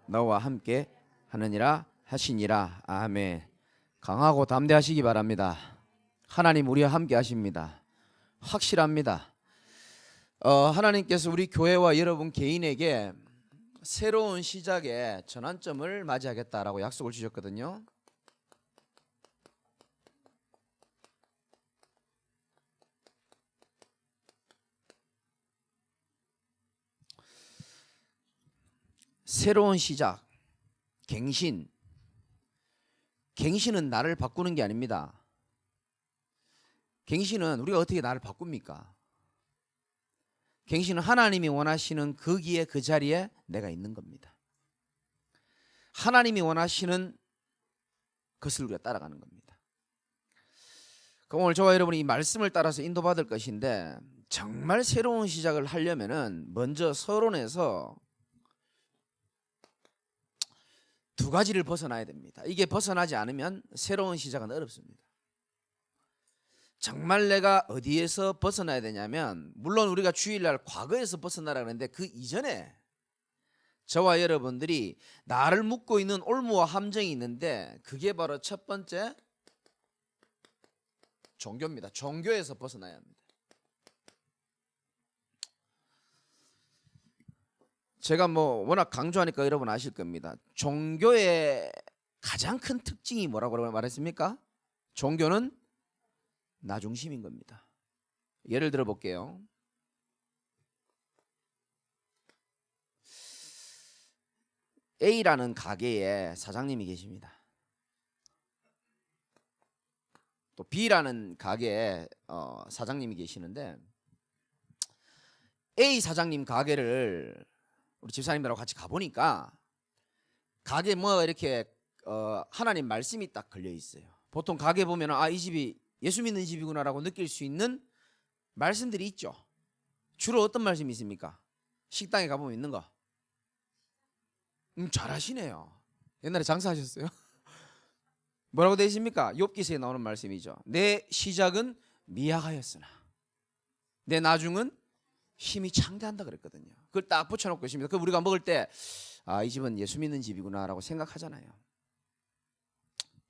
너와 함께 하느니라 하시니라. 아멘. 강하고 담대하시기 바랍니다. 하나님 우리와 함께 하십니다. 확실합니다. 하나님께서 우리 교회와 여러분 개인에게 새로운 시작의 전환점을 맞이하겠다라고 약속을 주셨거든요. 새로운 시작, 갱신. 갱신은 나를 바꾸는 게 아닙니다. 갱신은 우리가 어떻게 나를 바꿉니까? 갱신은 하나님이 원하시는 거기에 그 자리에 내가 있는 겁니다. 하나님이 원하시는 것을 우리가 따라가는 겁니다. 그럼 오늘 저와 여러분이 이 말씀을 따라서 인도받을 것인데, 정말 새로운 시작을 하려면은 먼저 서론에서 두 가지를 벗어나야 됩니다. 이게 벗어나지 않으면 새로운 시작은 어렵습니다. 정말 내가 어디에서 벗어나야 되냐면, 물론 우리가 주일날 과거에서 벗어나라 그러는데 그 이전에 저와 여러분들이 나를 묶고 있는 올무와 함정이 있는데, 그게 바로 첫 번째 종교입니다. 종교에서 벗어나야 합니다. 제가 워낙 강조하니까 여러분 아실 겁니다. 종교의 가장 큰 특징이 뭐라고 말했습니까? 종교는 나 중심인 겁니다. 예를 들어 볼게요. A라는 가게에 사장님이 계십니다. 또 B라는 가게에 사장님이 계시는데, A 사장님 가게를 우리 집사님들하고 같이 가보니까 가게 이렇게 하나님 말씀이 딱 걸려 있어요. 보통 가게 보면 이 집이 예수 믿는 집이구나라고 느낄 수 있는 말씀들이 있죠. 주로 어떤 말씀이 있습니까? 식당에 가보면 있는 거. 잘하시네요. 옛날에 장사하셨어요? 뭐라고 되어 있습니까? 욥기서에 나오는 말씀이죠. 내 시작은 미약하였으나 내 나중은 힘이 창대한다 그랬거든요. 그걸 딱 붙여놓고 있습니다. 그 우리가 먹을 때 이 집은 예수 믿는 집이구나라고 생각하잖아요.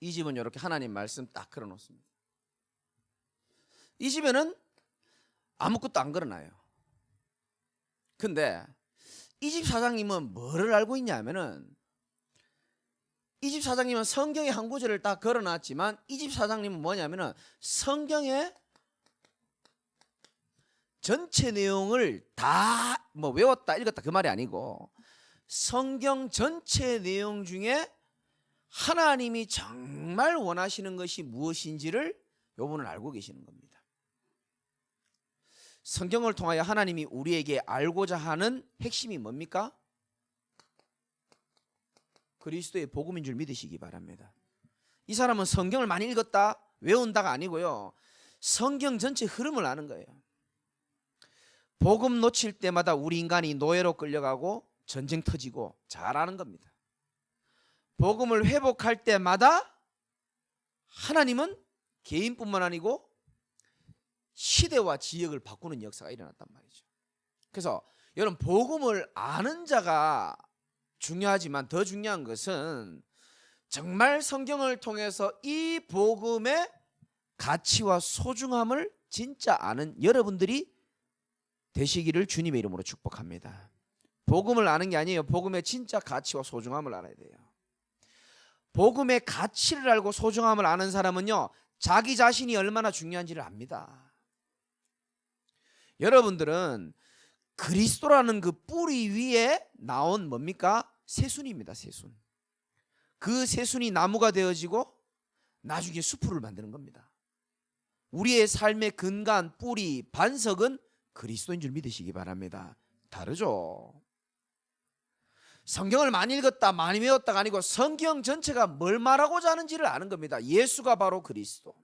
이 집은 이렇게 하나님 말씀 딱 걸어놓습니다. 이 집에는 아무것도 안 걸어놔요. 근데 이 집 사장님은 뭐를 알고 있냐면은, 이 집 사장님은 성경의 한 구절을 딱 걸어놨지만, 이 집 사장님은 뭐냐면은 성경의 전체 내용을 다 외웠다 읽었다 그 말이 아니고, 성경 전체 내용 중에 하나님이 정말 원하시는 것이 무엇인지를 요분은 알고 계시는 겁니다. 성경을 통하여 하나님이 우리에게 알고자 하는 핵심이 뭡니까? 그리스도의 복음인 줄 믿으시기 바랍니다. 이 사람은 성경을 많이 읽었다 외운다가 아니고요, 성경 전체 흐름을 아는 거예요. 복음 놓칠 때마다 우리 인간이 노예로 끌려가고 전쟁 터지고 잘 아는 겁니다. 복음을 회복할 때마다 하나님은 개인뿐만 아니고 시대와 지역을 바꾸는 역사가 일어났단 말이죠. 그래서 여러분, 복음을 아는 자가 중요하지만 더 중요한 것은 정말 성경을 통해서 이 복음의 가치와 소중함을 진짜 아는 여러분들이 되시기를 주님의 이름으로 축복합니다. 복음을 아는 게 아니에요. 복음의 진짜 가치와 소중함을 알아야 돼요. 복음의 가치를 알고 소중함을 아는 사람은요, 자기 자신이 얼마나 중요한지를 압니다. 여러분들은 그리스도라는 그 뿌리 위에 나온 뭡니까? 새순입니다. 새순. 그 새순이 나무가 되어지고 나중에 수풀을 만드는 겁니다. 우리의 삶의 근간, 뿌리, 반석은 그리스도인 줄 믿으시기 바랍니다. 다르죠. 성경을 많이 읽었다 많이 외웠다가 아니고, 성경 전체가 뭘 말하고자 하는지를 아는 겁니다. 예수가 바로 그리스도,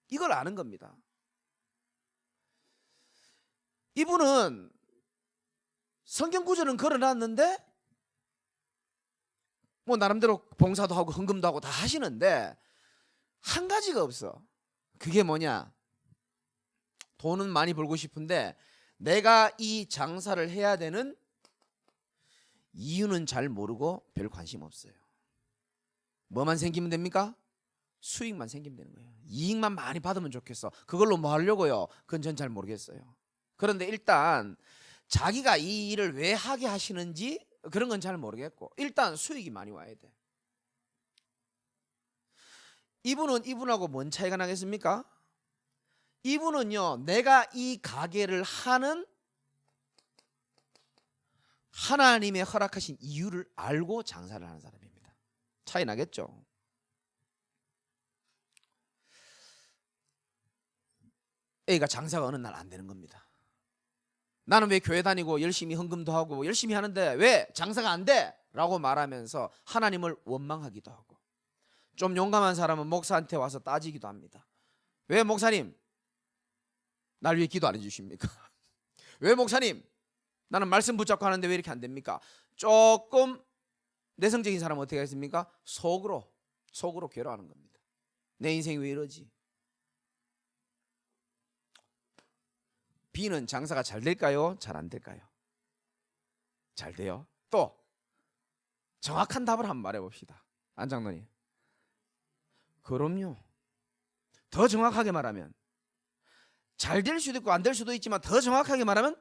이걸 아는 겁니다. 이분은 성경 구절은 걸어놨는데 나름대로 봉사도 하고 헌금도 하고 다 하시는데 한 가지가 없어. 그게 뭐냐? 돈은 많이 벌고 싶은데 내가 이 장사를 해야 되는 이유는 잘 모르고 별 관심 없어요. 뭐만 생기면 됩니까? 수익만 생기면 되는 거예요. 이익만 많이 받으면 좋겠어. 그걸로 뭐 하려고요? 그건 전 잘 모르겠어요. 그런데 일단 자기가 이 일을 왜 하게 하시는지 그런 건 잘 모르겠고 일단 수익이 많이 와야 돼. 이분은 이분하고 뭔 차이가 나겠습니까? 이분은요, 내가 이 가게를 하는 하나님의 허락하신 이유를 알고 장사를 하는 사람입니다. 차이 나겠죠? A가 장사가 어느 날 안 되는 겁니다. 나는 왜 교회 다니고 열심히 헌금도 하고 열심히 하는데 왜 장사가 안 돼? 라고 말하면서 하나님을 원망하기도 하고, 좀 용감한 사람은 목사한테 와서 따지기도 합니다. 왜 목사님 날 위해 기도 안 해주십니까? 왜 목사님 나는 말씀 붙잡고 하는데 왜 이렇게 안 됩니까? 조금 내성적인 사람은 어떻게 하겠습니까? 속으로 괴로워하는 겁니다. 내 인생이 왜 이러지? B는 장사가 잘 될까요? 잘 안 될까요? 잘 돼요. 또 정확한 답을 한번 말해봅시다. 안 장로님. 그럼요. 더 정확하게 말하면 잘 될 수도 있고 안 될 수도 있지만 더 정확하게 말하면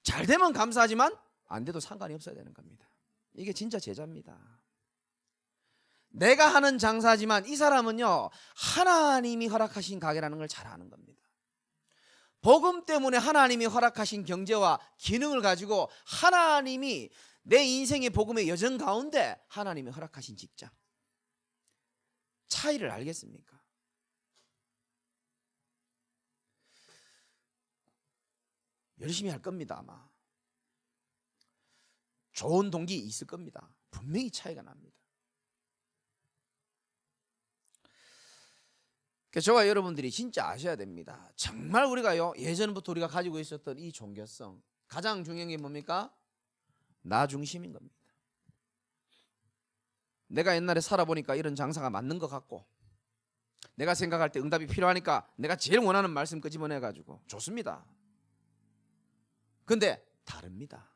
잘 되면 감사하지만 안 돼도 상관이 없어야 되는 겁니다. 이게 진짜 제자입니다. 내가 하는 장사지만 이 사람은요, 하나님이 허락하신 가게라는 걸 잘 아는 겁니다. 복음 때문에 하나님이 허락하신 경제와 기능을 가지고 하나님이 내 인생의 복음의 여정 가운데 하나님이 허락하신 직장, 차이를 알겠습니까? 열심히 할 겁니다. 아마 좋은 동기 있을 겁니다. 분명히 차이가 납니다. 저와 여러분들이 진짜 아셔야 됩니다. 정말 우리가요, 예전부터 우리가 가지고 있었던 이 종교성, 가장 중요한 게 뭡니까? 나 중심인 겁니다. 내가 옛날에 살아보니까 이런 장사가 맞는 것 같고, 내가 생각할 때 응답이 필요하니까 내가 제일 원하는 말씀 끄집어내가지고 좋습니다. 근데 다릅니다.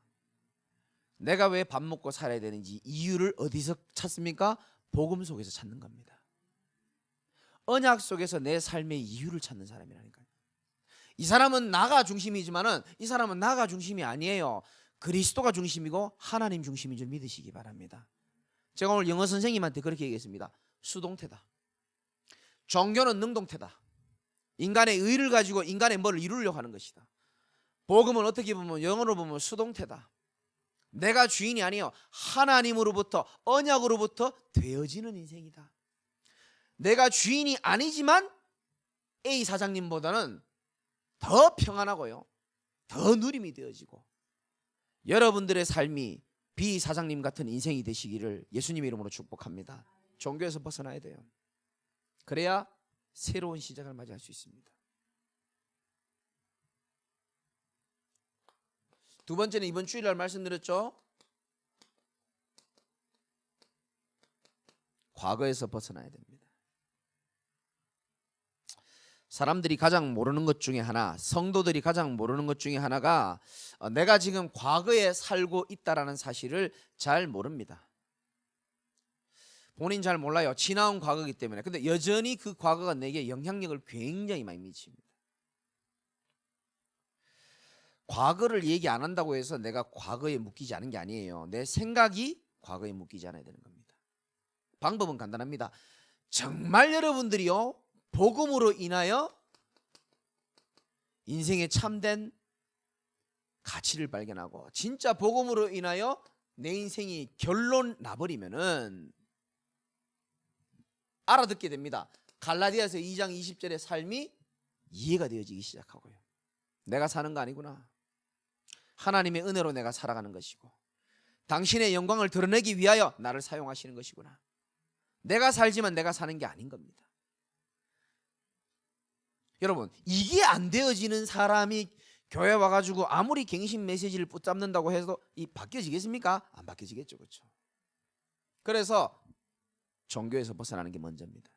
내가 왜 밥 먹고 살아야 되는지 이유를 어디서 찾습니까? 복음 속에서 찾는 겁니다. 언약 속에서 내 삶의 이유를 찾는 사람이라니까요. 이 사람은 나가 중심이지만은 이 사람은 나가 중심이 아니에요. 그리스도가 중심이고 하나님 중심인 줄 믿으시기 바랍니다. 제가 오늘 영어 선생님한테 그렇게 얘기했습니다. 수동태다. 종교는 능동태다. 인간의 의를 가지고 인간의 뭐를 이루려고 하는 것이다. 복음은 어떻게 보면 영어로 보면 수동태다. 내가 주인이 아니요, 하나님으로부터 언약으로부터 되어지는 인생이다. 내가 주인이 아니지만 A 사장님보다는 더 평안하고요, 더 누림이 되어지고 여러분들의 삶이 B 사장님 같은 인생이 되시기를 예수님의 이름으로 축복합니다. 종교에서 벗어나야 돼요. 그래야 새로운 시작을 맞이할 수 있습니다. 두 번째는 이번 주일날 말씀드렸죠. 과거에서 벗어나야 됩니다. 사람들이 가장 모르는 것 중에 하나, 성도들이 가장 모르는 것 중에 하나가 내가 지금 과거에 살고 있다라는 사실을 잘 모릅니다. 본인 잘 몰라요. 지나온 과거이기 때문에. 근데 여전히 그 과거가 내게 영향력을 굉장히 많이 미칩니다. 과거를 얘기 안 한다고 해서 내가 과거에 묶이지 않은 게 아니에요. 내 생각이 과거에 묶이지 않아야 되는 겁니다. 방법은 간단합니다. 정말 여러분들이요, 복음으로 인하여 인생의 참된 가치를 발견하고 진짜 복음으로 인하여 내 인생이 결론 나버리면은 알아듣게 됩니다. 갈라디아서 2장 20절의 삶이 이해가 되어지기 시작하고요. 내가 사는 거 아니구나. 하나님의 은혜로 내가 살아가는 것이고 당신의 영광을 드러내기 위하여 나를 사용하시는 것이구나. 내가 살지만 내가 사는 게 아닌 겁니다. 여러분, 이게 안 되어지는 사람이 교회 와가지고 아무리 갱신 메시지를 붙잡는다고 해서 바뀌어지겠습니까? 안 바뀌어지겠죠. 그렇죠? 그래서 종교에서 벗어나는 게 먼저입니다.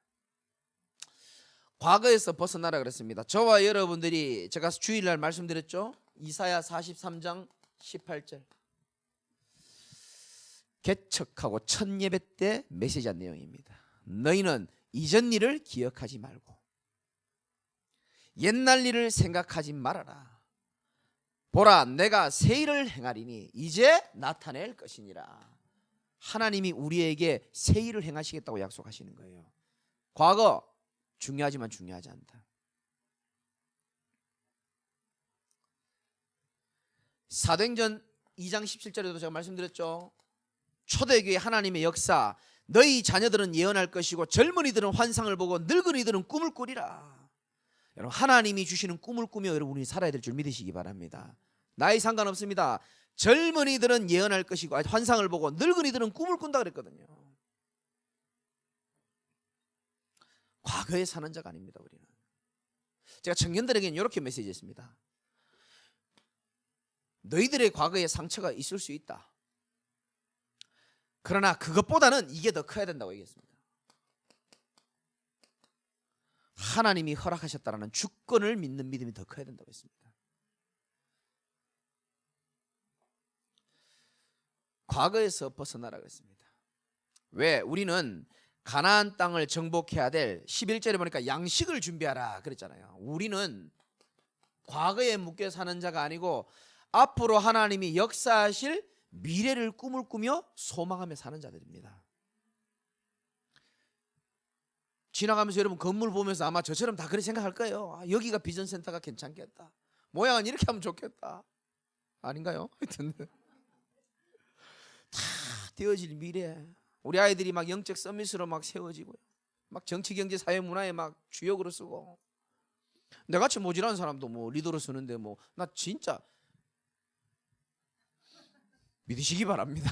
과거에서 벗어나라 그랬습니다. 저와 여러분들이 제가 주일날 말씀드렸죠. 이사야 43장 18절. 개척하고 첫 예배 때 메시지한 내용입니다. 너희는 이전 일을 기억하지 말고 옛날 일을 생각하지 말아라. 보라, 내가 새 일을 행하리니 이제 나타낼 것이니라. 하나님이 우리에게 새 일을 행하시겠다고 약속하시는 거예요. 과거 중요하지만 중요하지 않다. 사도행전 2장 17절에도 제가 말씀드렸죠. 초대교회 하나님의 역사, 너희 자녀들은 예언할 것이고 젊은이들은 환상을 보고 늙은이들은 꿈을 꾸리라. 여러분, 하나님이 주시는 꿈을 꾸며 여러분이 살아야 될 줄 믿으시기 바랍니다. 나이 상관없습니다. 젊은이들은 예언할 것이고 환상을 보고 늙은이들은 꿈을 꾼다 그랬거든요. 과거에 사는 자가 아닙니다. 우리는. 제가 청년들에게는 이렇게 메시지했습니다. 너희들의 과거에 상처가 있을 수 있다. 그러나 그것보다는 이게 더 커야 된다고 얘기했습니다. 하나님이 허락하셨다라는 주권을 믿는 믿음이 더 커야 된다고 했습니다. 과거에서 벗어나라고 했습니다. 왜? 우리는 가나안 땅을 정복해야 될 11절에 보니까 양식을 준비하라 그랬잖아요. 우리는 과거에 묶여 사는 자가 아니고 앞으로 하나님이 역사하실 미래를 꿈을 꾸며 소망하며 사는 자들입니다. 지나가면서 여러분 건물 보면서 아마 저처럼 다 그렇게 생각할 거예요. 여기가 비전센터가 괜찮겠다. 모양은 이렇게 하면 좋겠다. 아닌가요? 하여튼 다 되어질 미래. 우리 아이들이 막 영적 서밋으로 막 세워지고요. 막 정치, 경제, 사회, 문화에 막 주역으로 쓰고. 내같이 모질한 사람도 뭐 리더로 쓰는데 뭐 나 진짜 믿으시기 바랍니다.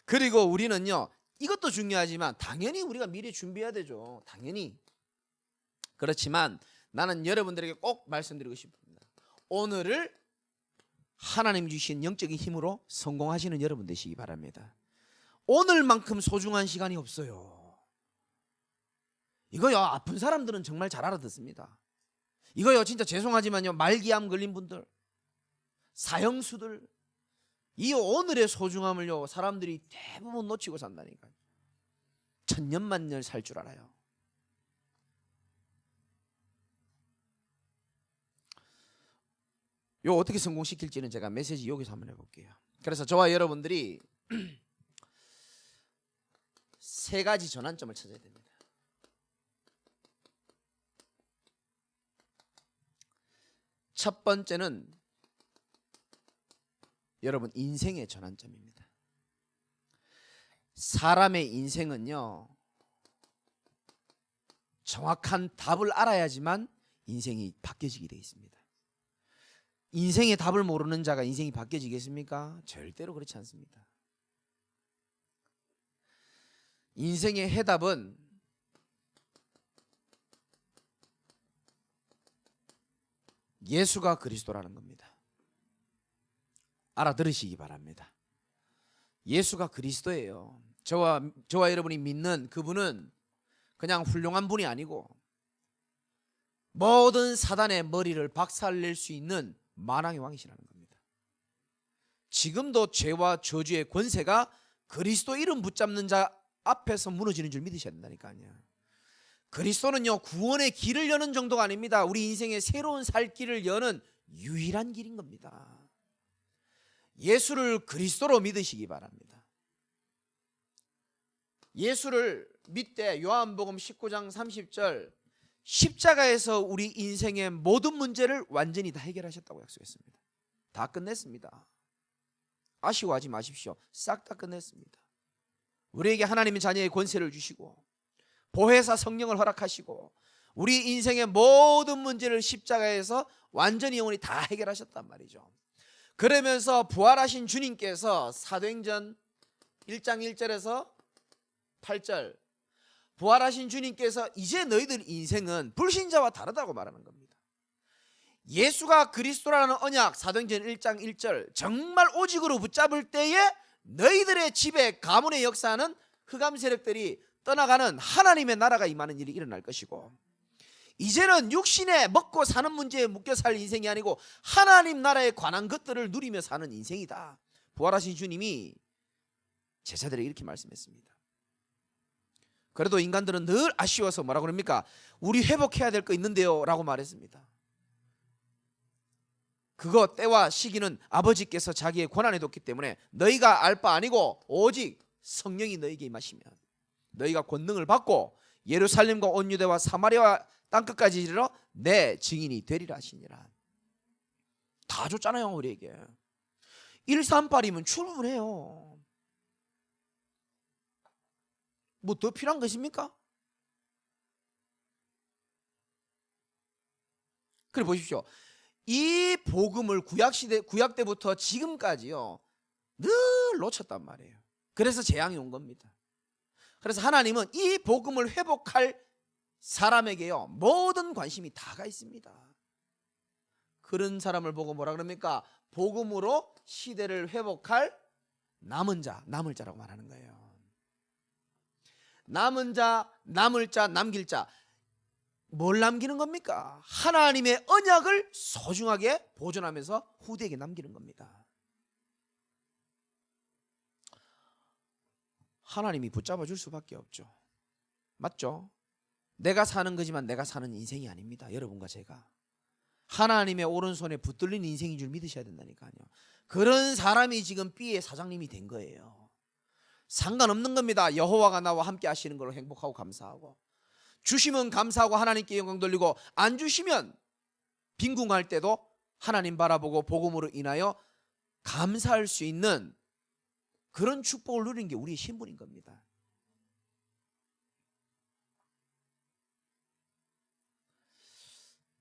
그리고 우리는요, 이것도 중요하지만 당연히 우리가 미리 준비해야 되죠. 당연히. 그렇지만 나는 여러분들에게 꼭 말씀드리고 싶습니다. 오늘을 하나님 주신 영적인 힘으로 성공하시는 여러분 되시기 바랍니다. 오늘만큼 소중한 시간이 없어요. 이거요, 아픈 사람들은 정말 잘 알아듣습니다. 이거요, 진짜 죄송하지만요, 말기암 걸린 분들, 사형수들, 이 오늘의 소중함을요 사람들이 대부분 놓치고 산다니까요. 천년만년 살 줄 알아요. 요 어떻게 성공시킬지는 제가 메시지 여기서 한번 해볼게요. 그래서 저와 여러분들이 세 가지 전환점을 찾아야 됩니다. 첫 번째는 여러분 인생의 전환점입니다. 사람의 인생은요 정확한 답을 알아야지만 인생이 바뀌어지게 되어 있습니다. 인생의 답을 모르는 자가 인생이 바뀌어지겠습니까? 절대로 그렇지 않습니다. 인생의 해답은 예수가 그리스도라는 겁니다. 알아들으시기 바랍니다. 예수가 그리스도예요. 저와 여러분이 믿는 그분은 그냥 훌륭한 분이 아니고 모든 사단의 머리를 박살낼 수 있는 만왕의 왕이시라는 겁니다. 지금도 죄와 저주의 권세가 그리스도 이름 붙잡는 자 앞에서 무너지는 줄 믿으셔야 된다니까요. 그리스도는요 구원의 길을 여는 정도가 아닙니다. 우리 인생의 새로운 살 길을 여는 유일한 길인 겁니다. 예수를 그리스도로 믿으시기 바랍니다. 예수를 믿되 요한복음 19장 30절 십자가에서 우리 인생의 모든 문제를 완전히 다 해결하셨다고 약속했습니다. 다 끝냈습니다. 아쉬워하지 마십시오. 싹 다 끝냈습니다. 우리에게 하나님의 자녀의 권세를 주시고 보혜사 성령을 허락하시고 우리 인생의 모든 문제를 십자가에서 완전히 영원히 다 해결하셨단 말이죠. 그러면서 부활하신 주님께서 사도행전 1장 1절에서 8절 부활하신 주님께서 이제 너희들 인생은 불신자와 다르다고 말하는 겁니다. 예수가 그리스도라는 언약 사도행전 1장 1절 정말 오직으로 붙잡을 때에 너희들의 집에 가문의 역사하는 흑암 세력들이 떠나가는 하나님의 나라가 임하는 일이 일어날 것이고 이제는 육신에 먹고 사는 문제에 묶여 살 인생이 아니고 하나님 나라에 관한 것들을 누리며 사는 인생이다. 부활하신 주님이 제자들에게 이렇게 말씀했습니다. 그래도 인간들은 늘 아쉬워서 뭐라 그럽니까? 우리 회복해야 될 거 있는데요 라고 말했습니다. 그거 때와 시기는 아버지께서 자기의 권한에 뒀기 때문에 너희가 알 바 아니고 오직 성령이 너희에게 임하시면 너희가 권능을 받고 예루살렘과 온 유대와 사마리아 땅끝까지 이르러 내 증인이 되리라 하시니라. 다 줬잖아요 우리에게. 138이면 충분해요. 뭐 더 필요한 것입니까? 그래 보십시오. 이 복음을 구약 때부터 지금까지요 늘 놓쳤단 말이에요. 그래서 재앙이 온 겁니다. 그래서 하나님은 이 복음을 회복할 사람에게요 모든 관심이 다 가 있습니다. 그런 사람을 보고 뭐라 그럽니까? 복음으로 시대를 회복할 남은 자, 남을 자라고 말하는 거예요. 남은 자, 남을 자, 남길 자. 뭘 남기는 겁니까? 하나님의 언약을 소중하게 보존하면서 후대에게 남기는 겁니다. 하나님이 붙잡아 줄 수밖에 없죠. 맞죠? 내가 사는 거지만 내가 사는 인생이 아닙니다. 여러분과 제가. 하나님의 오른손에 붙들린 인생인 줄 믿으셔야 된다니까요. 그런 사람이 지금 B의 사장님이 된 거예요. 상관없는 겁니다. 여호와가 나와 함께 하시는 걸로 행복하고 감사하고, 주시면 감사하고 하나님께 영광 돌리고, 안 주시면 빈궁할 때도 하나님 바라보고 복음으로 인하여 감사할 수 있는 그런 축복을 누리는 게 우리의 신분인 겁니다.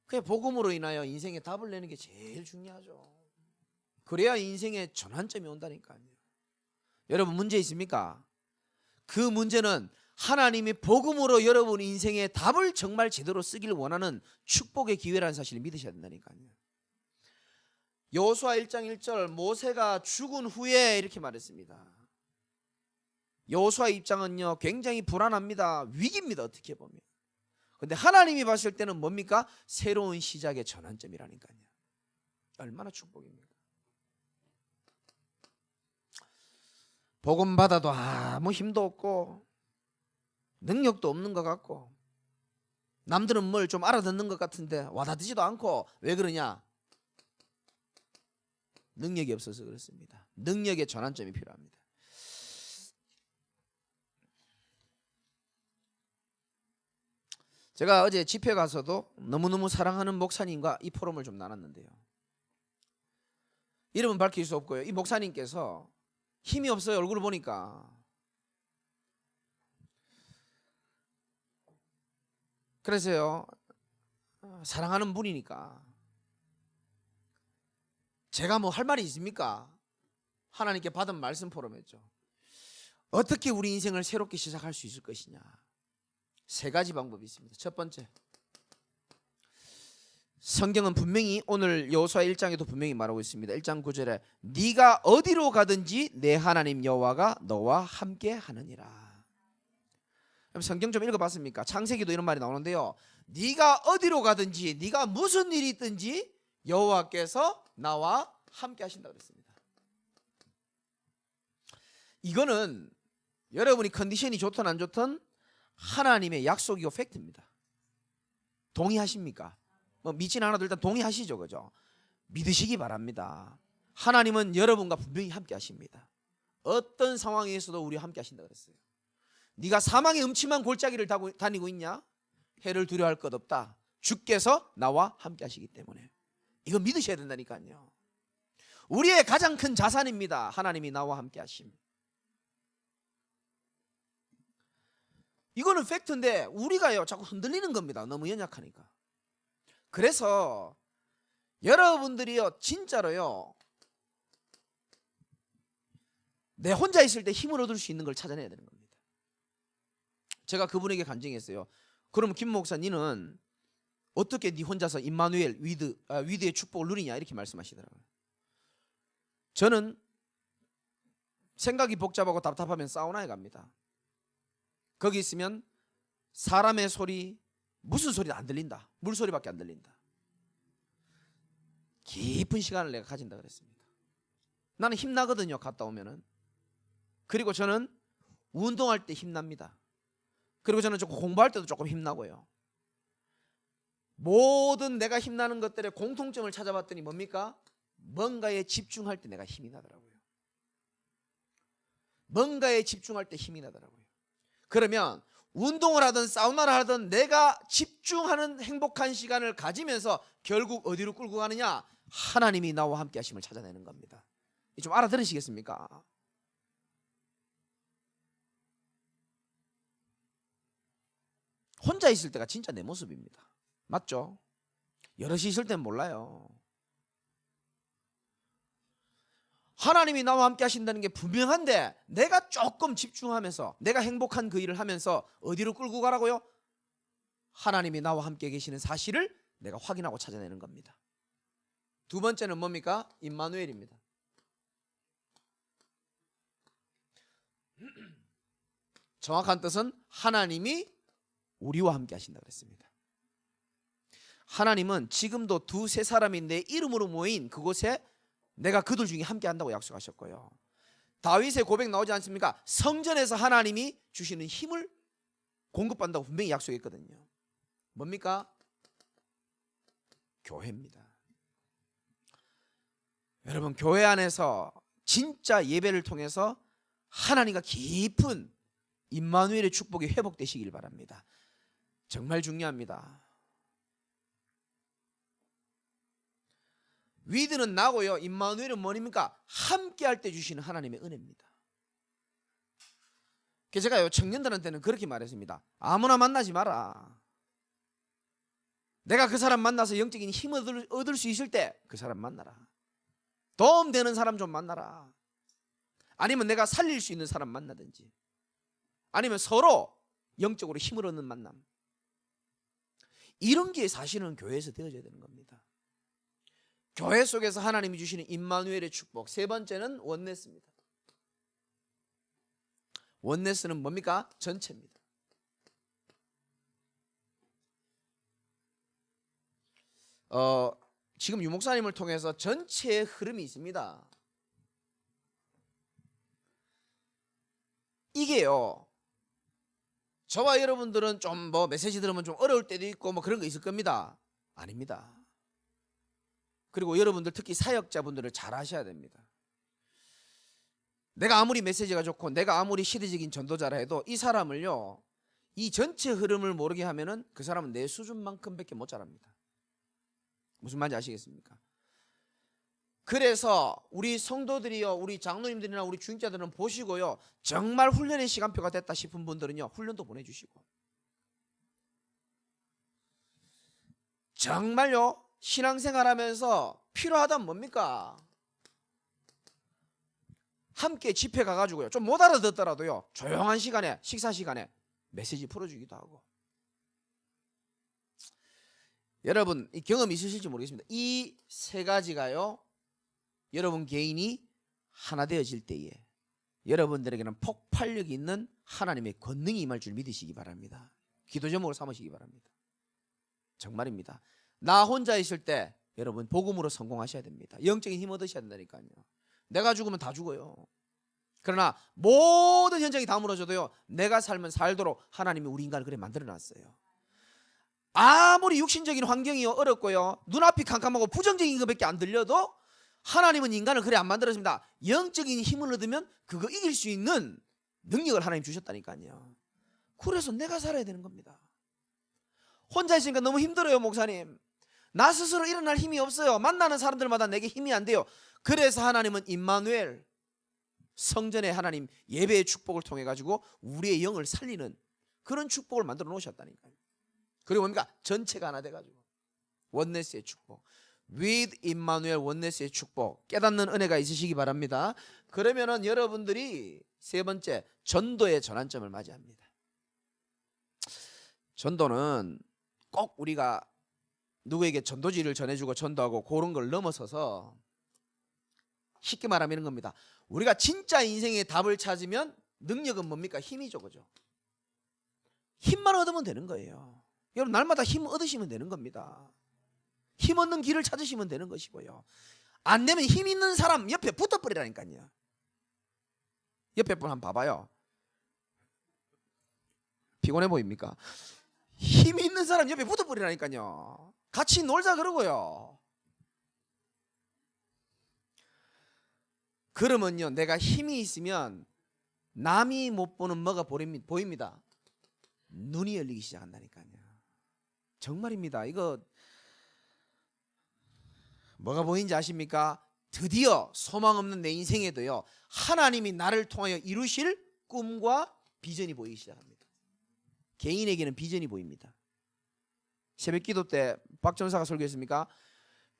그 복음으로 인하여 인생에 답을 내는 게 제일 중요하죠. 그래야 인생에 전환점이 온다니까요. 여러분 문제 있습니까? 그 문제는 하나님이 복음으로 여러분 인생의 답을 정말 제대로 쓰기를 원하는 축복의 기회라는 사실을 믿으셔야 된다니까요. 여호수아 1장 1절 모세가 죽은 후에 이렇게 말했습니다. 여호수아의 입장은요 굉장히 불안합니다. 위기입니다. 어떻게 보면. 근데 하나님이 봤을 때는 뭡니까? 새로운 시작의 전환점이라니까요. 얼마나 축복입니까? 복음 받아도 아무 힘도 없고 능력도 없는 것 같고 남들은 뭘 좀 알아듣는 것 같은데 와닿지도 않고, 왜 그러냐? 능력이 없어서 그렇습니다. 능력의 전환점이 필요합니다. 제가 어제 집회 가서도 너무너무 사랑하는 목사님과 이 포럼을 좀 나눴는데요. 이름은 밝힐 수 없고요. 이 목사님께서 힘이 없어요. 얼굴을 보니까. 그래서요 사랑하는 분이니까 제가 뭐 할 말이 있습니까? 하나님께 받은 말씀 포럼했죠. 어떻게 우리 인생을 새롭게 시작할 수 있을 것이냐. 세 가지 방법이 있습니다. 첫 번째, 성경은 분명히 오늘 여호수아 1장에도 분명히 말하고 있습니다. 1장 9절에 네가 어디로 가든지 내 하나님 여호와가 너와 함께 하느니라. 성경 좀 읽어봤습니까? 창세기도 이런 말이 나오는데요. 네가 어디로 가든지, 네가 무슨 일이 있든지 여호와께서 나와 함께 하신다 그랬습니다. 이거는 여러분이 컨디션이 좋든 안 좋든 하나님의 약속이고 팩트입니다. 동의하십니까? 뭐 믿지는 않아도 일단 동의하시죠, 그죠? 믿으시기 바랍니다. 하나님은 여러분과 분명히 함께 하십니다. 어떤 상황에서도 우리와 함께 하신다 그랬어요. 네가 사망의 음침한 골짜기를 다니고 있냐? 해를 두려워할 것 없다. 주께서 나와 함께 하시기 때문에. 이거 믿으셔야 된다니까요. 우리의 가장 큰 자산입니다. 하나님이 나와 함께 하심. 이거는 팩트인데 우리가요 자꾸 흔들리는 겁니다. 너무 연약하니까. 그래서 여러분들이요 진짜로요 내 혼자 있을 때 힘을 얻을 수 있는 걸 찾아내야 되는 겁니다. 제가 그분에게 간증했어요. 그럼 김 목사님은 어떻게 네 혼자서 임마누엘 위드의 축복을 누리냐 이렇게 말씀하시더라고요. 저는 생각이 복잡하고 답답하면 사우나에 갑니다. 거기 있으면 사람의 소리, 무슨 소리도 안 들린다. 물소리밖에 안 들린다. 깊은 시간을 내가 가진다 그랬습니다. 나는 힘나거든요. 갔다 오면은. 그리고 저는 운동할 때 힘납니다. 그리고 저는 조금 공부할 때도 조금 힘나고요. 모든 내가 힘나는 것들의 공통점을 찾아봤더니 뭡니까? 뭔가에 집중할 때 내가 힘이 나더라고요. 뭔가에 집중할 때 힘이 나더라고요. 그러면 운동을 하든 사우나를 하든 내가 집중하는 행복한 시간을 가지면서 결국 어디로 끌고 가느냐? 하나님이 나와 함께 하심을 찾아내는 겁니다. 좀 알아들으시겠습니까? 혼자 있을 때가 진짜 내 모습입니다. 맞죠? 여럿이 있을 땐 몰라요. 하나님이 나와 함께 하신다는 게 분명한데 내가 조금 집중하면서 내가 행복한 그 일을 하면서 어디로 끌고 가라고요? 하나님이 나와 함께 계시는 사실을 내가 확인하고 찾아내는 겁니다. 두 번째는 뭡니까? 임마누엘입니다. 정확한 뜻은 하나님이 우리와 함께 하신다 그랬습니다. 하나님은 지금도 두세 사람이 내 이름으로 모인 그곳에 내가 그들 중에 함께 한다고 약속하셨고요. 다윗의 고백 나오지 않습니까? 성전에서 하나님이 주시는 힘을 공급한다고 분명히 약속했거든요. 뭡니까? 교회입니다. 여러분, 교회 안에서 진짜 예배를 통해서 하나님과 깊은 임마누엘의 축복이 회복되시길 바랍니다. 정말 중요합니다. 위드는 나고요. 임마누엘은 뭐입니까? 함께 할 때 주시는 하나님의 은혜입니다. 그래서 제가요 청년들한테는 그렇게 말했습니다. 아무나 만나지 마라. 내가 그 사람 만나서 영적인 힘을 얻을 수 있을 때 그 사람 만나라. 도움되는 사람 좀 만나라. 아니면 내가 살릴 수 있는 사람 만나든지, 아니면 서로 영적으로 힘을 얻는 만남, 이런 게 사실은 교회에서 되어져야 되는 겁니다. 교회 속에서 하나님이 주시는 임마누엘의 축복. 세 번째는 원네스입니다. 원네스는 뭡니까? 전체입니다. 지금 유 목사님을 통해서 전체의 흐름이 있습니다. 이게요, 저와 여러분들은 좀 메시지 들으면 좀 어려울 때도 있고 그런 거 있을 겁니다. 아닙니다. 그리고 여러분들 특히 사역자분들을 잘 아셔야 됩니다. 내가 아무리 메시지가 좋고 내가 아무리 시대적인 전도자라 해도 이 사람을요, 이 전체 흐름을 모르게 하면은 그 사람은 내 수준만큼밖에 못 자랍니다. 무슨 말인지 아시겠습니까? 그래서 우리 성도들이요, 우리 장로님들이나 우리 주임자들은 보시고요, 정말 훈련의 시간표가 됐다 싶은 분들은요, 훈련도 보내주시고, 정말요 신앙생활하면서 필요하다면 뭡니까? 함께 집회 가가지고요, 좀 못 알아듣더라도요, 조용한 시간에, 식사 시간에 메시지 풀어주기도 하고. 여러분, 이 경험 있으실지 모르겠습니다. 이 세 가지가요, 여러분 개인이 하나 되어질 때에 여러분들에게는 폭발력 있는 하나님의 권능이 임할 줄 믿으시기 바랍니다. 기도 제목으로 삼으시기 바랍니다. 정말입니다. 나 혼자 있을 때 여러분 복음으로 성공하셔야 됩니다. 영적인 힘 얻으셔야 된다니까요. 내가 죽으면 다 죽어요. 그러나 모든 현장이 다 무너져도요, 내가 살면 살도록 하나님이 우리 인간을 그래 만들어놨어요. 아무리 육신적인 환경이 어렵고요, 눈앞이 캄캄하고 부정적인 것밖에 안 들려도 하나님은 인간을 그래 안 만들었습니다. 영적인 힘을 얻으면 그거 이길 수 있는 능력을 하나님 주셨다니까요. 그래서 내가 살아야 되는 겁니다. 혼자 있으니까 너무 힘들어요, 목사님. 나 스스로 일어날 힘이 없어요. 만나는 사람들마다 내게 힘이 안 돼요. 그래서 하나님은 임마누엘, 성전의 하나님, 예배의 축복을 통해 가지고 우리의 영을 살리는 그런 축복을 만들어 놓으셨다니까요. 그리고 뭡니까? 전체가 하나 돼가지고 원네스의 축복, with 임마누엘 원네스의 축복, 깨닫는 은혜가 있으시기 바랍니다. 그러면은 여러분들이 세 번째, 전도의 전환점을 맞이합니다. 전도는 꼭 우리가 누구에게 전도지를 전해주고 전도하고 그런 걸 넘어서서 쉽게 말하면 이런 겁니다. 우리가 진짜 인생의 답을 찾으면 능력은 뭡니까? 힘이죠, 그죠? 힘만 얻으면 되는 거예요. 여러분, 날마다 힘 얻으시면 되는 겁니다. 힘 얻는 길을 찾으시면 되는 것이고요, 안 되면 힘 있는 사람 옆에 붙어버리라니까요. 옆에 분 한번 봐봐요. 피곤해 보입니까? 힘이 있는 사람 옆에 붙어버리라니까요. 같이 놀자 그러고요. 그러면요, 내가 힘이 있으면 남이 못 보는 뭐가 보입니다. 눈이 열리기 시작한다니까요. 정말입니다. 이거 뭐가 보이는지 아십니까? 드디어 소망 없는 내 인생에도요, 하나님이 나를 통하여 이루실 꿈과 비전이 보이기 시작합니다. 개인에게는 비전이 보입니다. 새벽 기도 때 박 전사가 설교했습니까?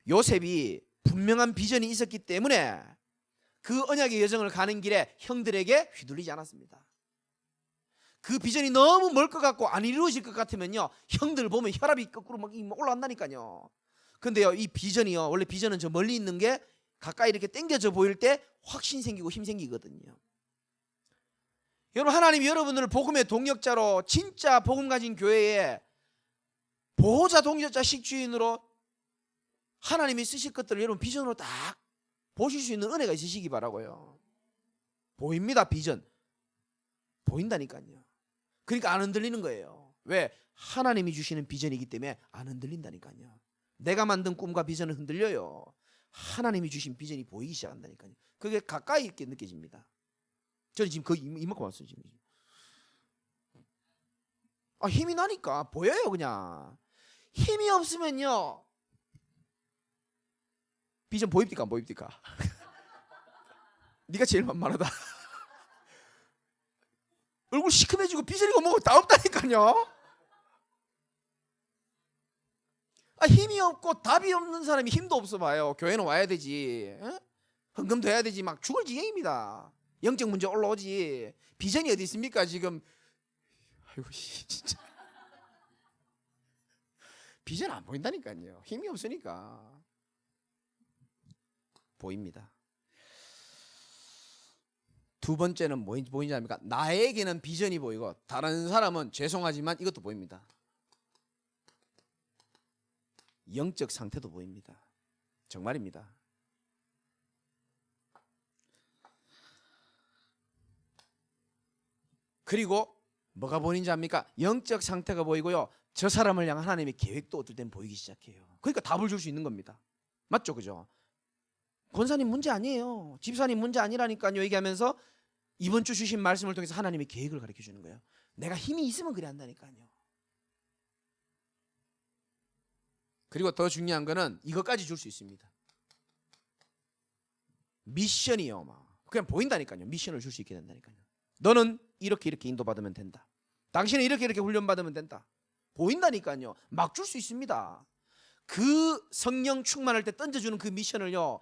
요셉이 분명한 비전이 있었기 때문에 그 언약의 여정을 가는 길에 형들에게 휘둘리지 않았습니다. 그 비전이 너무 멀 것 같고 안 이루어질 것 같으면요, 형들 보면 혈압이 거꾸로 막 올라간다니까요. 근데요, 이 비전이요, 원래 비전은 저 멀리 있는 게 가까이 이렇게 당겨져 보일 때 확신 생기고 힘 생기거든요. 여러분, 하나님이 여러분들을 복음의 동역자로, 진짜 복음 가진 교회에 보호자, 동역자, 식주인으로 하나님이 쓰실 것들을 여러분 비전으로 딱 보실 수 있는 은혜가 있으시기 바라고요. 보입니다. 비전 보인다니까요. 그러니까 안 흔들리는 거예요. 왜? 하나님이 주시는 비전이기 때문에 안 흔들린다니까요. 내가 만든 꿈과 비전은 흔들려요. 하나님이 주신 비전이 보이기 시작한다니까요. 그게 가까이 있게 느껴집니다. 저는 지금 거의 이만큼 왔어요. 지금. 힘이 나니까 보여요. 그냥 힘이 없으면요, 비전 보입니까 안 보입니까? 네가 제일 만만하다. 얼굴 시큼해지고 비전이고 뭐고 다 없다니까요. 힘이 없고 답이 없는 사람이 힘도 없어 봐요. 교회는 와야 되지, 헌금도 해야 되지, 막 죽을 지경입니다. 영적 문제 올라오지. 비전이 어디 있습니까 지금? 아이고 진짜. 비전 안 보인다니까요. 힘이 없으니까. 보입니다. 두 번째는 뭐 보이지 않습니까? 나에게는 비전이 보이고 다른 사람은 죄송하지만 이것도 보입니다. 영적 상태도 보입니다. 정말입니다. 그리고 뭐가 보이는지 압니까? 영적 상태가 보이고요, 저 사람을 향한 하나님의 계획도 어떨 땐 보이기 시작해요. 그러니까 답을 줄 수 있는 겁니다. 맞죠? 그죠? 권사님 문제 아니에요, 집사님 문제 아니라니까요 얘기하면서 이번 주 주신 말씀을 통해서 하나님의 계획을 가르쳐 주는 거예요. 내가 힘이 있으면 그래 한다니까요. 그리고 더 중요한 거는 이것까지 줄 수 있습니다. 미션이요. 그냥 보인다니까요. 미션을 줄 수 있게 된다니까요. 너는 이렇게 인도받으면 된다. 당신은 이렇게 훈련받으면 된다. 보인다니까요. 막 줄 수 있습니다. 그 성령 충만할 때 던져주는 그 미션을요,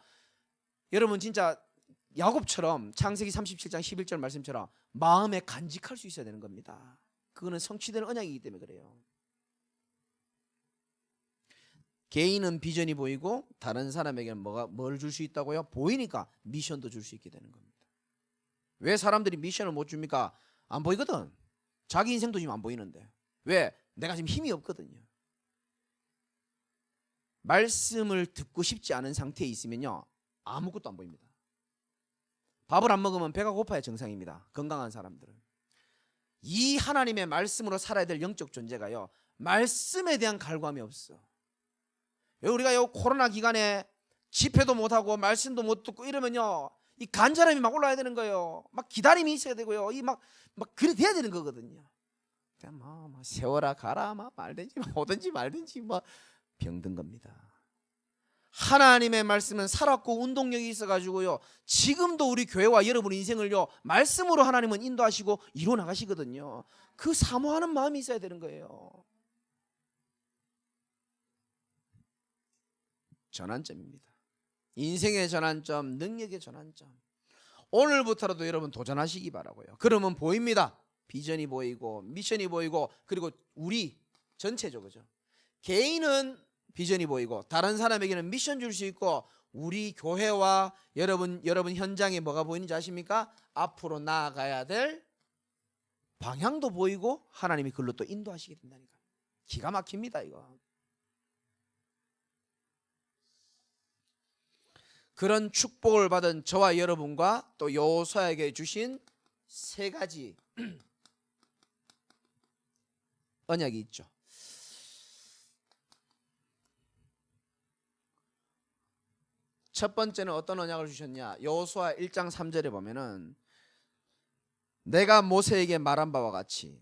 여러분 진짜 야곱처럼 창세기 37장 11절 말씀처럼 마음에 간직할 수 있어야 되는 겁니다. 그거는 성취되는 언약이기 때문에 그래요. 개인은 비전이 보이고 다른 사람에게는 뭘 줄 수 있다고요? 보이니까 미션도 줄 수 있게 되는 겁니다. 왜 사람들이 미션을 못 줍니까? 안 보이거든. 자기 인생도 지금 안 보이는데. 왜? 내가 지금 힘이 없거든요. 말씀을 듣고 싶지 않은 상태에 있으면요, 아무것도 안 보입니다. 밥을 안 먹으면 배가 고파야 정상입니다. 건강한 사람들은. 이 하나님의 말씀으로 살아야 될 영적 존재가요, 말씀에 대한 갈구함이 없어. 우리가 요 코로나 기간에 집회도 못하고 말씀도 못 듣고 이러면요, 이 간절함이 막 올라야 되는 거예요. 막 기다림이 있어야 되고요. 이 막 그래 돼야 되는 거거든요. 그냥 뭐 세워라 가라 막 말든지 오든지 말든지 뭐 병든 겁니다. 하나님의 말씀은 살았고 운동력이 있어가지고요, 지금도 우리 교회와 여러분 인생을요, 말씀으로 하나님은 인도하시고 이루어 나가시거든요. 그 사모하는 마음이 있어야 되는 거예요. 전환점입니다. 인생의 전환점, 능력의 전환점. 오늘부터라도 여러분 도전하시기 바라고요. 그러면 보입니다. 비전이 보이고 미션이 보이고, 그리고 우리 전체적으로 개인은 비전이 보이고 다른 사람에게는 미션 줄 수 있고, 우리 교회와 여러분 현장에 뭐가 보이는지 아십니까? 앞으로 나아가야 될 방향도 보이고 하나님이 그걸로 또 인도하시게 된다니까. 기가 막힙니다 이거. 그런 축복을 받은 저와 여러분과 또 여호수아에게 주신 세 가지 언약이 있죠. 첫 번째는 어떤 언약을 주셨냐? 여호수아 1장 3절에 보면은 내가 모세에게 말한 바와 같이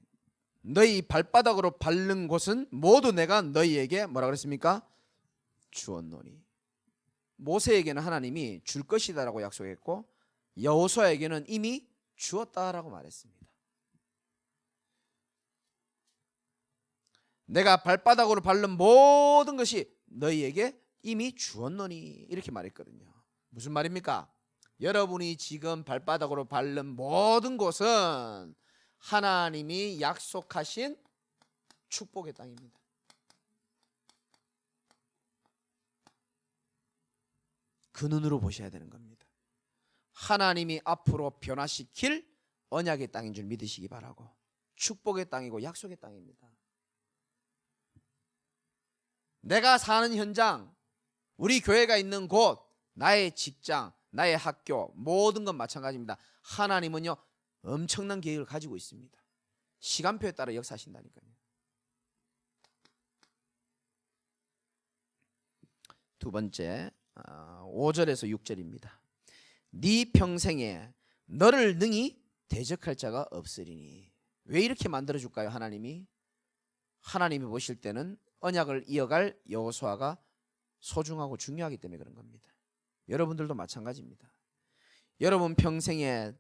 너희 발바닥으로 밟는 곳은 모두 내가 너희에게 뭐라 그랬습니까? 주었노니. 모세에게는 하나님이 줄 것이다라고 약속했고 여호수아에게는 이미 주었다라고 말했습니다. 내가 발바닥으로 밟는 모든 것이 너희에게 이미 주었노니 이렇게 말했거든요. 무슨 말입니까? 여러분이 지금 발바닥으로 밟는 모든 곳은 하나님이 약속하신 축복의 땅입니다. 그 눈으로 보셔야 되는 겁니다. 하나님이 앞으로 변화시킬 언약의 땅인 줄 믿으시기 바라고, 축복의 땅이고 약속의 땅입니다. 내가 사는 현장, 우리 교회가 있는 곳, 나의 직장, 나의 학교, 모든 건 마찬가지입니다. 하나님은요 엄청난 계획을 가지고 있습니다. 시간표에 따라 역사하신다니까요. 두 번째 5절에서 6절입니다. 네 평생에 너를 능히 대적할 자가 없으리니. 왜 이렇게 만들어줄까요? 하나님이 보실 때는 언약을 이어갈 여호수아가 소중하고 중요하기 때문에 그런 겁니다. 여러분들도 마찬가지입니다. 여러분 평생에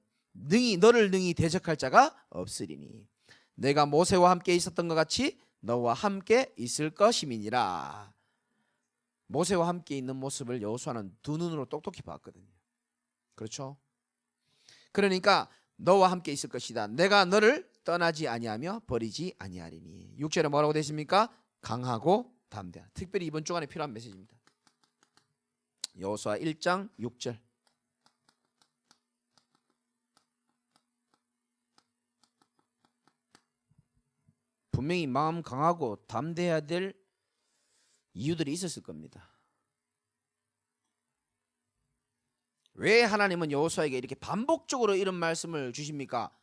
너를 능히 대적할 자가 없으리니 내가 모세와 함께 있었던 것 같이 너와 함께 있을 것임이니라. 모세와 함께 있는 모습을 여호수아는 두 눈으로 똑똑히 봤거든요. 그렇죠? 그러니까 너와 함께 있을 것이다. 내가 너를 떠나지 아니하며 버리지 아니하리니. 6절에 뭐라고 되어 있습니까? 강하고 담대한. 특별히 이번 주간에 필요한 메시지입니다. 여호수아 1장 6절. 분명히 마음 강하고 담대해야 될 이유들이 있었을 겁니다. 왜 하나님은 여호수아에게 이렇게 반복적으로 이런 말씀을 주십니까?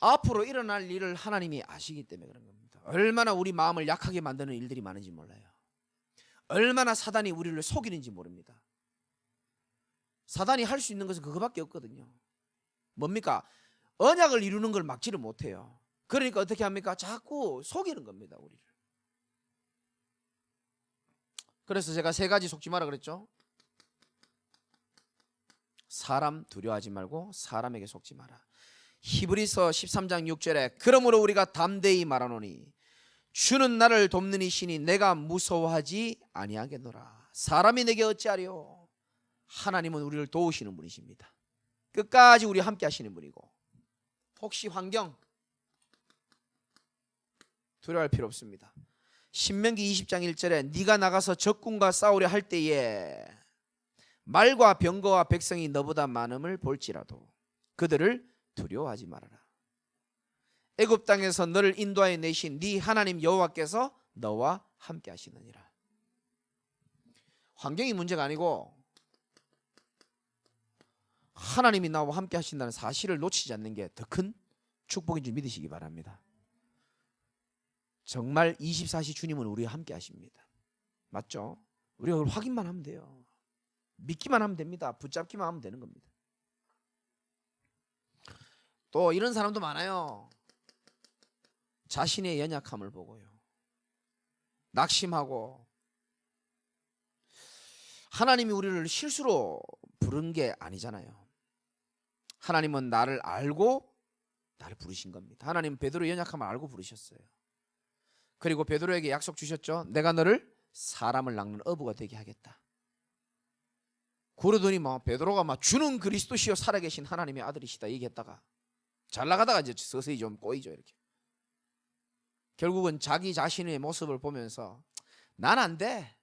앞으로 일어날 일을 하나님이 아시기 때문에 그런 겁니다. 얼마나 우리 마음을 약하게 만드는 일들이 많은지 몰라요. 얼마나 사단이 우리를 속이는지 모릅니다. 사단이 할 수 있는 것은 그거밖에 없거든요. 뭡니까? 언약을 이루는 걸 막지를 못해요. 그러니까 어떻게 합니까? 자꾸 속이는 겁니다, 우리를. 그래서 제가 세 가지 속지 마라 그랬죠. 사람 두려워하지 말고 사람에게 속지 마라. 히브리서 13장 6절에 그러므로 우리가 담대히 말하노니 주는 나를 돕는 이시니 내가 무서워하지 아니하겠노라. 사람이 내게 어찌하리요? 하나님은 우리를 도우시는 분이십니다. 끝까지 우리 함께 하시는 분이고, 혹시 환경 두려워할 필요 없습니다. 신명기 20장 1절에 네가 나가서 적군과 싸우려 할 때에 말과 병거와 백성이 너보다 많음을 볼지라도 그들을 두려워하지 말아라. 애굽 땅에서 너를 인도하여 내신 네 하나님 여호와께서 너와 함께 하시느니라. 환경이 문제가 아니고 하나님이 나와 함께 하신다는 사실을 놓치지 않는 게 더 큰 축복인 줄 믿으시기 바랍니다. 정말 24시 주님은 우리와 함께 하십니다. 맞죠? 우리가 그걸 확인만 하면 돼요. 믿기만 하면 됩니다. 붙잡기만 하면 되는 겁니다. 또 이런 사람도 많아요. 자신의 연약함을 보고요, 낙심하고. 하나님이 우리를 실수로 부른 게 아니잖아요. 하나님은 나를 알고 나를 부르신 겁니다. 하나님은 베드로의 연약함을 알고 부르셨어요. 그리고 베드로에게 약속 주셨죠. 내가 너를 사람을 낚는 어부가 되게 하겠다. 그러더니 베드로가 주는 그리스도시요 살아계신 하나님의 아들이시다 얘기했다가 잘 나가다가 이제 서서히 좀 꼬이죠. 이렇게 결국은 자기 자신의 모습을 보면서 난 안 돼.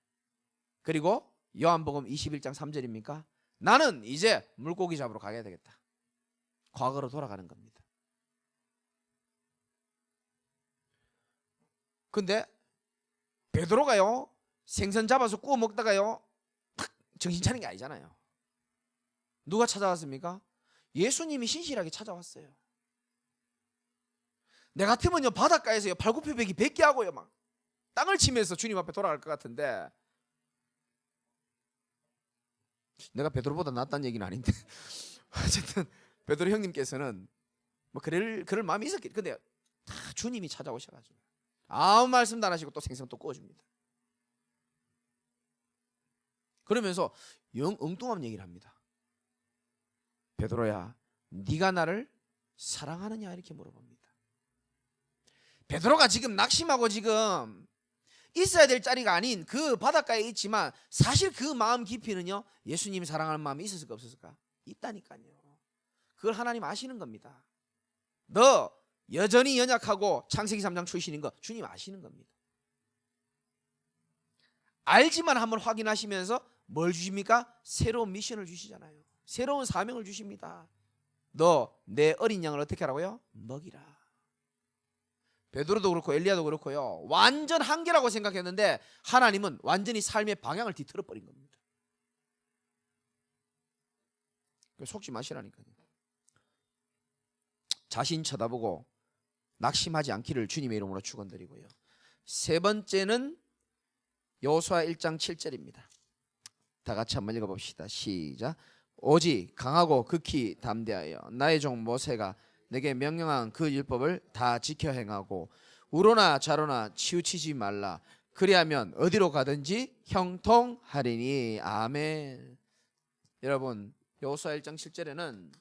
그리고 요한복음 21장 3절입니까? 나는 이제 물고기 잡으러 가야 되겠다. 과거로 돌아가는 겁니다. 근데 베드로가요 생선 잡아서 구워 먹다가요 탁 정신 차린 게 아니잖아요. 누가 찾아왔습니까? 예수님이 신실하게 찾아왔어요. 내 같으면요 바닷가에서요 발굽혀배기 100개 하고요 막 땅을 치면서 주님 앞에 돌아갈 것 같은데, 내가 베드로보다 낫다는 얘기는 아닌데 어쨌든 베드로 형님께서는 뭐 그럴 마음이 있었겠. 근데 다 주님이 찾아오셔가지고 아무 말씀도 안 하시고 또 생선 또 구워줍니다. 그러면서 영 엉뚱한 얘기를 합니다. 베드로야, 네가 나를 사랑하느냐 이렇게 물어봅니다. 베드로가 지금 낙심하고 지금 있어야 될 자리가 아닌 그 바닷가에 있지만 사실 그 마음 깊이는요 예수님 사랑하는 마음이 있었을까 없었을까? 있다니까요. 그걸 하나님 아시는 겁니다. 너 여전히 연약하고 창세기 3장 출신인 거 주님 아시는 겁니다. 알지만 한번 확인하시면서 뭘 주십니까? 새로운 미션을 주시잖아요. 새로운 사명을 주십니다. 너 내 어린 양을 어떻게 하라고요? 먹이라. 베드로도 그렇고 엘리야도 그렇고요 완전 한계라고 생각했는데 하나님은 완전히 삶의 방향을 뒤틀어 버린 겁니다. 속지 마시라니까요. 자신 쳐다보고 낙심하지 않기를 주님의 이름으로 축원드리고요. 세 번째는 여호수아 1장 7절입니다. 다 같이 한번 읽어봅시다. 시작. 오직 강하고 극히 담대하여 나의 종 모세가 내게 명령한 그 율법을 다 지켜 행하고 우로나 좌로나 치우치지 말라. 그리하면 어디로 가든지 형통하리니. 아멘. 여러분, 여호수아 1장 7절에는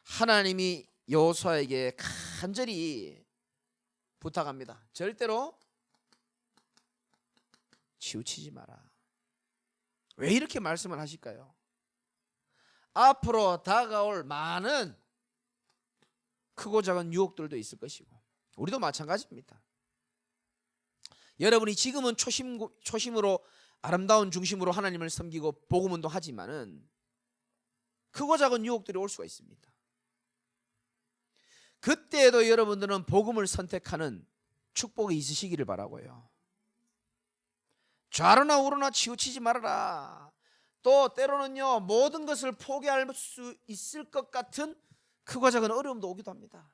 하나님이 여호수아에게 간절히 부탁합니다. 절대로 치우치지 마라. 왜 이렇게 말씀을 하실까요? 앞으로 다가올 많은 크고 작은 유혹들도 있을 것이고 우리도 마찬가지입니다. 여러분이 지금은 초심으로 아름다운 중심으로 하나님을 섬기고 복음 운동하지만은 크고 작은 유혹들이 올 수가 있습니다. 그때에도 여러분들은 복음을 선택하는 축복이 있으시기를 바라고요. 좌로나 우로나 치우치지 말아라. 또 때로는요 모든 것을 포기할 수 있을 것 같은 크고 작은 어려움도 오기도 합니다.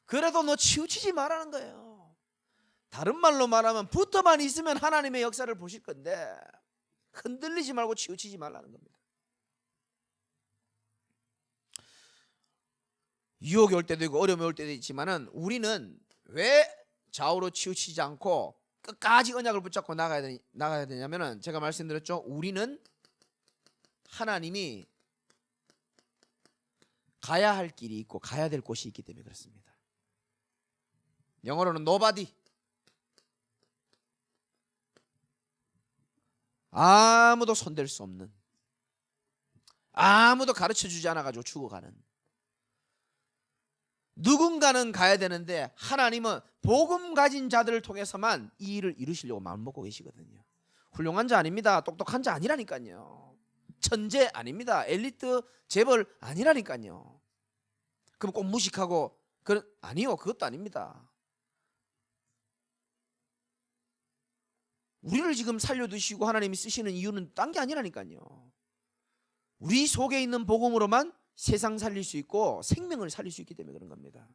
그래도 너 치우치지 말라는 거예요. 다른 말로 말하면 붙어만 있으면 하나님의 역사를 보실 건데 흔들리지 말고 치우치지 말라는 겁니다. 유혹이 올 때도 있고 어려움이 올 때도 있지만은 우리는 왜 좌우로 치우치지 않고 끝까지 언약을 붙잡고 나가야 되냐면은 제가 말씀드렸죠. 우리는 하나님이 가야 할 길이 있고 가야 될 곳이 있기 때문에 그렇습니다. 영어로는 nobody. 아무도 손댈 수 없는, 아무도 가르쳐주지 않아가지고 죽어가는, 누군가는 가야 되는데 하나님은 복음 가진 자들을 통해서만 이 일을 이루시려고 마음먹고 계시거든요. 훌륭한 자 아닙니다. 똑똑한 자 아니라니까요. 천재 아닙니다. 엘리트 재벌 아니라니까요. 그럼 꼭 무식하고 아니요, 그것도 아닙니다. 우리를 지금 살려두시고 하나님이 쓰시는 이유는 딴 게 아니라니까요. 우리 속에 있는 복음으로만 세상 살릴 수 있고 생명을 살릴 수 있기 때문에 그런 겁니다.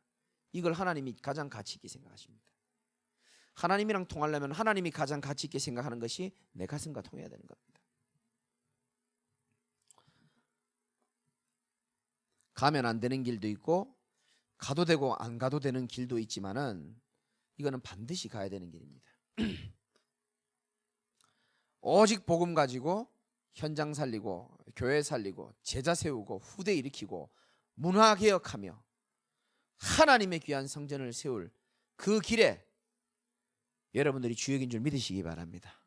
이걸 하나님이 가장 가치 있게 생각하십니다. 하나님이랑 통하려면 하나님이 가장 가치 있게 생각하는 것이 내 가슴과 통해야 되는 겁니다. 가면 안 되는 길도 있고 가도 되고 안 가도 되는 길도 있지만은 이거는 반드시 가야 되는 길입니다. 오직 복음 가지고 현장 살리고 교회 살리고 제자 세우고 후대 일으키고 문화 개혁하며 하나님의 귀한 성전을 세울 그 길에 여러분들이 주역인 줄 믿으시기 바랍니다.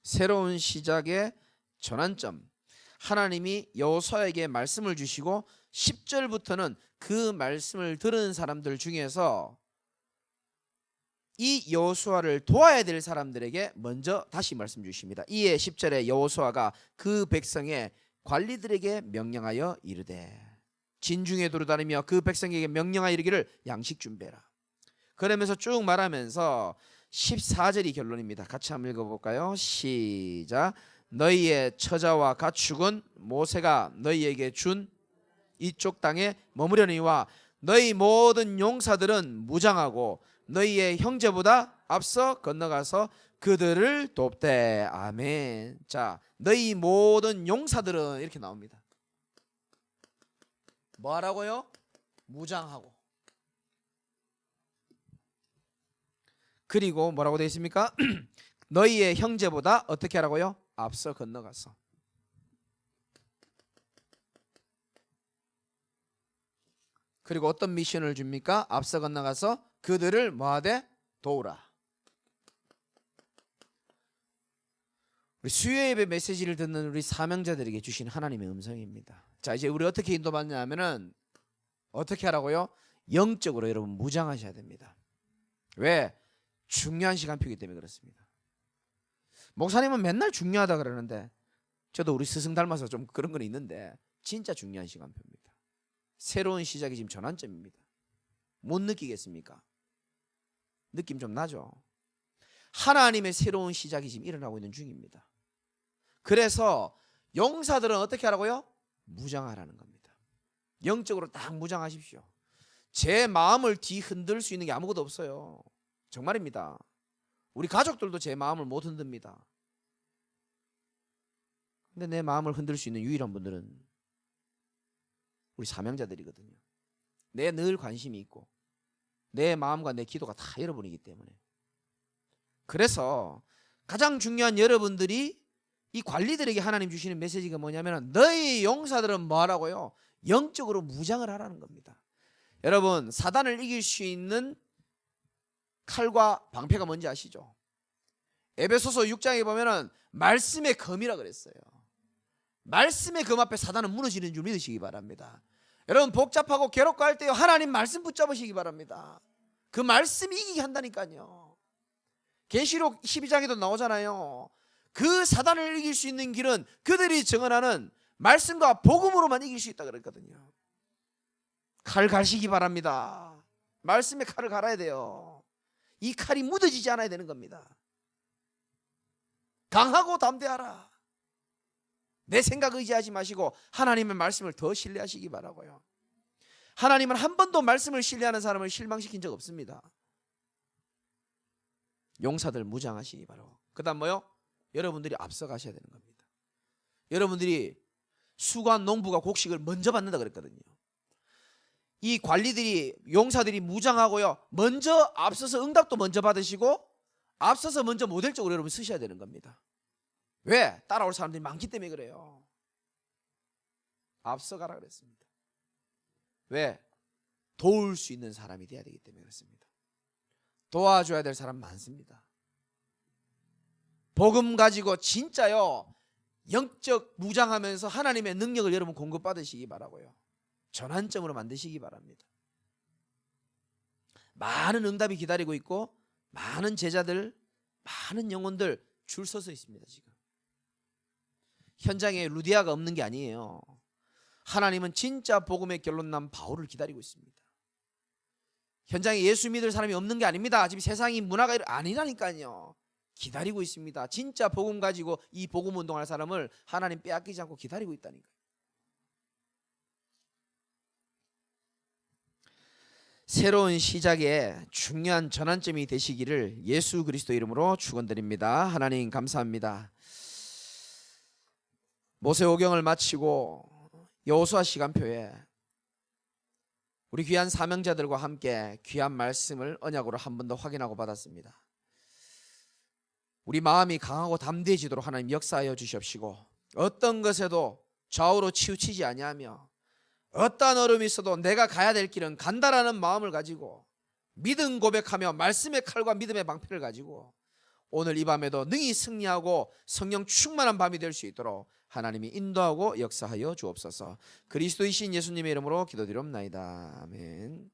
새로운 시작의 전환점, 하나님이 여호수아에게 말씀을 주시고 10절부터는 그 말씀을 들은 사람들 중에서 이 여호수아를 도와야 될 사람들에게 먼저 다시 말씀 주십니다. 이에 10절에 여호수아가 그 백성의 관리들에게 명령하여 이르되 진중에 두루다니며 그 백성에게 명령하여 이르기를 양식 준비해라. 그러면서 쭉 말하면서 14절이 결론입니다. 같이 한번 읽어볼까요? 시작. 너희의 처자와 가축은 모세가 너희에게 준 이쪽 땅에 머무려니와 너희 모든 용사들은 무장하고 너희의 형제보다 앞서 건너가서 그들을 돕되. 아멘. 자, 너희 모든 용사들은 이렇게 나옵니다. 뭐 하라고요? 무장하고. 그리고 뭐라고 되어 있습니까? 너희의 형제보다 어떻게 하라고요? 앞서 건너가서. 그리고 어떤 미션을 줍니까? 앞서 건너가서 그들을 뭐하되? 도우라. 우리 수요예배 메시지를 듣는 우리 사명자들에게 주신 하나님의 음성입니다. 자, 이제 우리 어떻게 인도받냐 하면은 어떻게 하라고요? 영적으로 여러분 무장하셔야 됩니다. 왜? 중요한 시간표이기 때문에 그렇습니다. 목사님은 맨날 중요하다 그러는데 저도 우리 스승 닮아서 좀 그런 건 있는데 진짜 중요한 시간표입니다. 새로운 시작이 지금 전환점입니다. 못 느끼겠습니까? 느낌 좀 나죠? 하나님의 새로운 시작이 지금 일어나고 있는 중입니다. 그래서 용사들은 어떻게 하라고요? 무장하라는 겁니다. 영적으로 딱 무장하십시오. 제 마음을 뒤흔들 수 있는 게 아무것도 없어요. 정말입니다. 우리 가족들도 제 마음을 못 흔듭니다. 근데 내 마음을 흔들 수 있는 유일한 분들은 우리 사명자들이거든요. 내 늘 관심이 있고 내 마음과 내 기도가 다 여러분이기 때문에. 그래서 가장 중요한 여러분들이 이 관리들에게 하나님 주시는 메시지가 뭐냐면 너희 용사들은 뭐 하라고요? 영적으로 무장을 하라는 겁니다. 여러분, 사단을 이길 수 있는 칼과 방패가 뭔지 아시죠? 에베소서 6장에 보면은 말씀의 검이라 그랬어요. 말씀의 검 앞에 사단은 무너지는 줄 믿으시기 바랍니다. 여러분, 복잡하고 괴롭고 할 때 하나님 말씀 붙잡으시기 바랍니다. 그 말씀이 이기게 한다니까요. 계시록 12장에도 나오잖아요. 그 사단을 이길 수 있는 길은 그들이 정언하는 말씀과 복음으로만 이길 수 있다 그랬거든요. 칼 갈시기 바랍니다. 말씀에 칼을 갈아야 돼요. 이 칼이 묻어지지 않아야 되는 겁니다. 강하고 담대하라. 내 생각 의지하지 마시고 하나님의 말씀을 더 신뢰하시기 바라고요. 하나님은 한 번도 말씀을 신뢰하는 사람을 실망시킨 적 없습니다. 용사들 무장하시기 바라고. 그 다음 뭐요? 여러분들이 앞서가셔야 되는 겁니다. 여러분들이 수관 농부가 곡식을 먼저 받는다 그랬거든요. 이 관리들이 용사들이 무장하고요, 먼저 앞서서 응답도 먼저 받으시고 앞서서 먼저 모델적으로 여러분 쓰셔야 되는 겁니다. 왜? 따라올 사람들이 많기 때문에 그래요. 앞서가라 그랬습니다. 왜? 도울 수 있는 사람이 돼야 되기 때문에 그렇습니다. 도와줘야 될 사람 많습니다. 복음 가지고 진짜요 영적 무장하면서 하나님의 능력을 여러분 공급받으시기 바라고요. 전환점으로 만드시기 바랍니다. 많은 응답이 기다리고 있고 많은 제자들, 많은 영혼들 줄 서서 있습니다. 지금 현장에 루디아가 없는 게 아니에요. 하나님은 진짜 복음의 결론난 바울을 기다리고 있습니다. 현장에 예수 믿을 사람이 없는 게 아닙니다. 지금 세상이 문화가 아니라니까요. 기다리고 있습니다. 진짜 복음 가지고 이 복음 운동할 사람을 하나님 빼앗기지 않고 기다리고 있다니까요. 새로운 시작에 중요한 전환점이 되시기를 예수 그리스도 이름으로 축원드립니다. 하나님 감사합니다. 모세오경을 마치고 여호수아 시간표에 우리 귀한 사명자들과 함께 귀한 말씀을 언약으로 한 번 더 확인하고 받았습니다. 우리 마음이 강하고 담대해지도록 하나님 역사하여 주시옵시고 어떤 것에도 좌우로 치우치지 아니하며 어떠한 어려움이 있어도 내가 가야 될 길은 간다라는 마음을 가지고 믿음 고백하며 말씀의 칼과 믿음의 방패를 가지고 오늘 이 밤에도 능히 승리하고 성령 충만한 밤이 될 수 있도록 하나님이 인도하고 역사하여 주옵소서. 그리스도이신 예수님의 이름으로 기도드리옵나이다. 아멘.